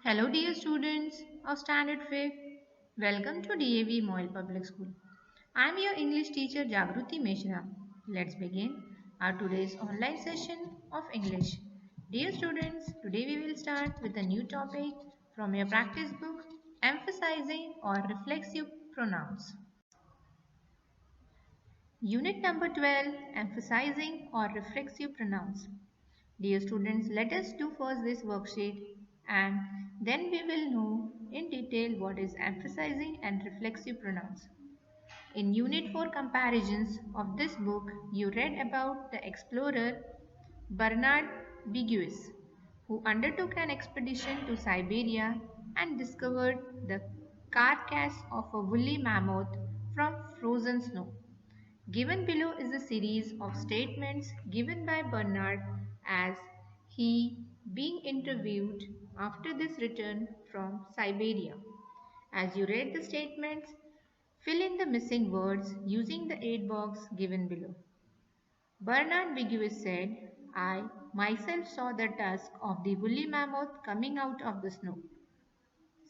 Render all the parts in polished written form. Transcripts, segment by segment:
Hello dear students of Standard 5th. Welcome to DAV Moyle Public School. I am your English teacher Jagruti Mishra. Let's begin our today's online session of English. Dear students, today we will start with a new topic from your practice book, emphasizing or reflexive pronouns. Unit number 12, emphasizing or reflexive pronouns. Dear students, let us do first this worksheet and then we will know in detail what is emphasizing and reflexive pronouns. In Unit 4 comparisons of this book, you read about the explorer Bernard Bigues, who undertook an expedition to Siberia and discovered the carcass of a woolly mammoth from frozen snow. Given below is a series of statements given by Bernard as he being interviewed after this return from Siberia. As you read the statements, fill in the missing words using the aid box given below. Bernard Bigues said, I myself saw the tusk of the woolly mammoth coming out of the snow.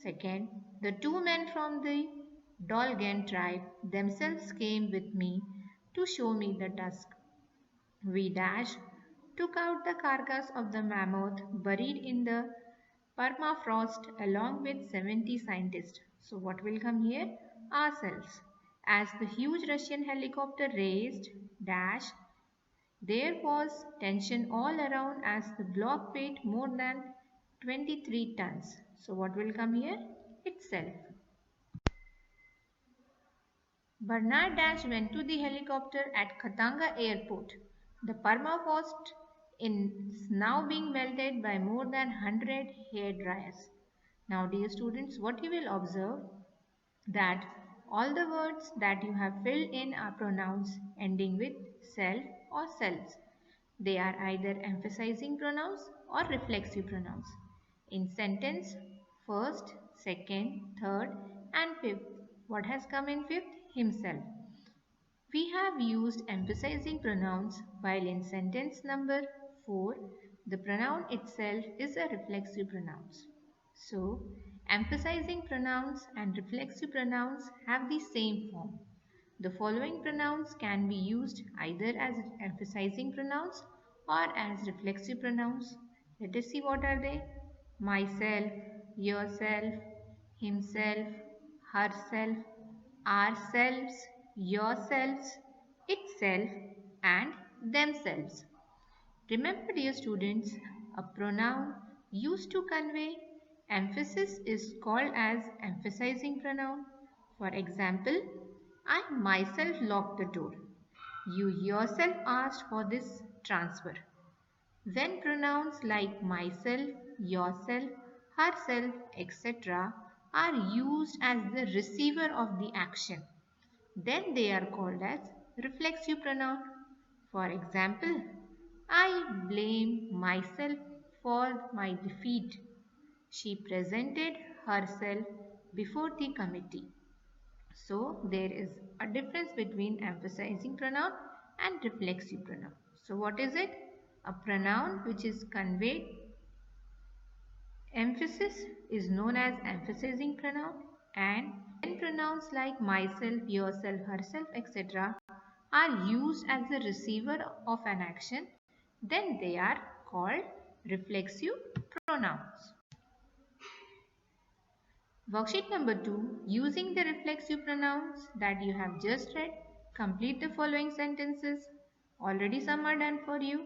Second, the two men from the Dolgen tribe themselves came with me to show me the tusk. We took out the carcass of the mammoth buried in the permafrost along with 70 scientists. So what will come here? Ourselves. As the huge Russian helicopter raised there was tension all around as the block weighed more than 23 tons. So what will come here? Itself. Bernard Dash went to the helicopter at Khatanga Airport. The permafrost is now being melted by more than 100 hair dryers. Now dear students, what you will observe that all the words that you have filled in are pronouns ending with self or selves. They are either emphasizing pronouns or reflexive pronouns. In sentence, first, second, third and fifth. What has come in fifth? Himself. We have used emphasizing pronouns while in sentence number 4, the pronoun itself is a reflexive pronoun. So, emphasizing pronouns and reflexive pronouns have the same form. The following pronouns can be used either as emphasizing pronouns or as reflexive pronouns. Let us see what are they. Myself, yourself, himself, herself, ourselves, yourselves, itself and themselves. Remember dear students, a pronoun used to convey emphasis is called as emphasizing pronoun. For example, I myself locked the door. You yourself asked for this transfer. When pronouns like myself, yourself, herself, etc. are used as the receiver of the action, then they are called as reflexive pronoun. For example, I blame myself for my defeat. She presented herself before the committee. So there is a difference between emphasizing pronoun and reflexive pronoun. So what is it? A pronoun which is conveyed emphasis is known as emphasizing pronoun, and when pronouns like myself, yourself, herself, etc. are used as the receiver of an action, then they are called reflexive pronouns. Worksheet number 2. Using the reflexive pronouns that you have just read, complete the following sentences. Already some are done for you.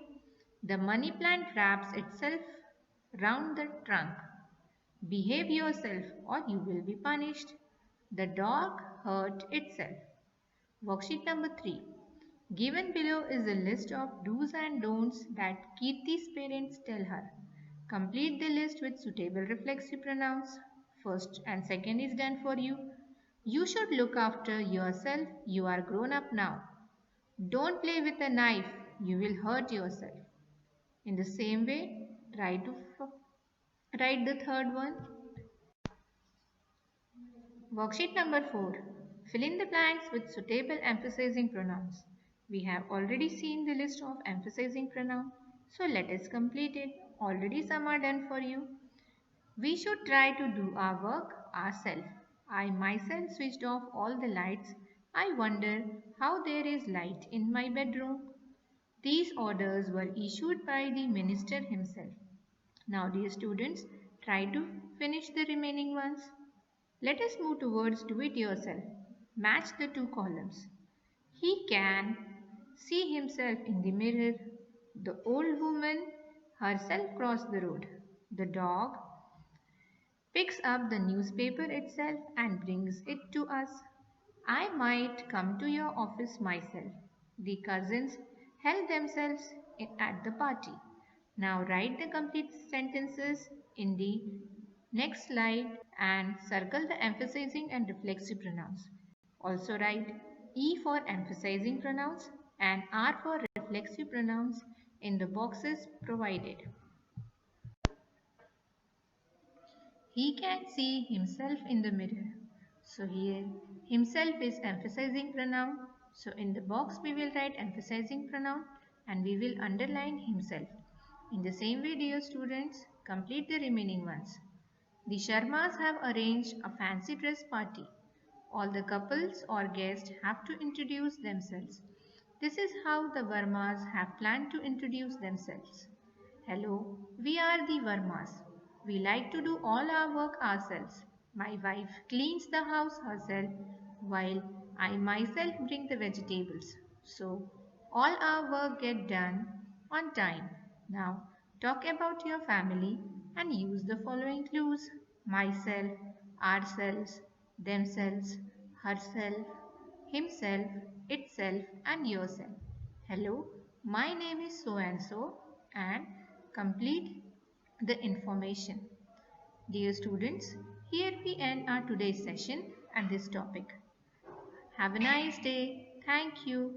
The money plant wraps itself round the trunk. Behave yourself or you will be punished. The dog hurt itself. Worksheet number 3. Given below is a list of do's and don'ts that Kirti's parents tell her. Complete the list with suitable reflexive pronouns. First and second is done for you. You should look after yourself. You are grown up now. Don't play with a knife. You will hurt yourself. In the same way, try to write the third one. Worksheet number 4. Fill in the blanks with suitable emphasizing pronouns. We have already seen the list of emphasizing pronoun. So let us complete it. Already some are done for you. We should try to do our work ourselves. I myself switched off all the lights. I wonder how there is light in my bedroom. These orders were issued by the minister himself. Now, dear students, try to finish the remaining ones. Let us move towards do it yourself. Match the two columns. He can see himself in the mirror. The old woman herself crossed the road. The dog picks up the newspaper itself and brings it to us. I might come to your office myself. The cousins held themselves at the party. Now write the complete sentences in the next slide and circle the emphasizing and reflexive pronouns. Also write E for emphasizing pronouns and R for reflexive pronouns in the boxes provided. He can see himself in the mirror. So here himself is emphasizing pronoun. So in the box we will write emphasizing pronoun and we will underline himself. In the same way, dear students, complete the remaining ones. The Sharmas have arranged a fancy dress party. All the couples or guests have to introduce themselves. This is how the Vermas have planned to introduce themselves. Hello, we are the Vermas. We like to do all our work ourselves. My wife cleans the house herself while I myself bring the vegetables. So all our work get done on time. Now talk about your family and use the following clues: myself, ourselves, themselves, herself, himself, itself, and yourself. Hello, my name is so and so, and complete the information. Dear students, here we end our today's session and this topic. Have a nice day. Thank you.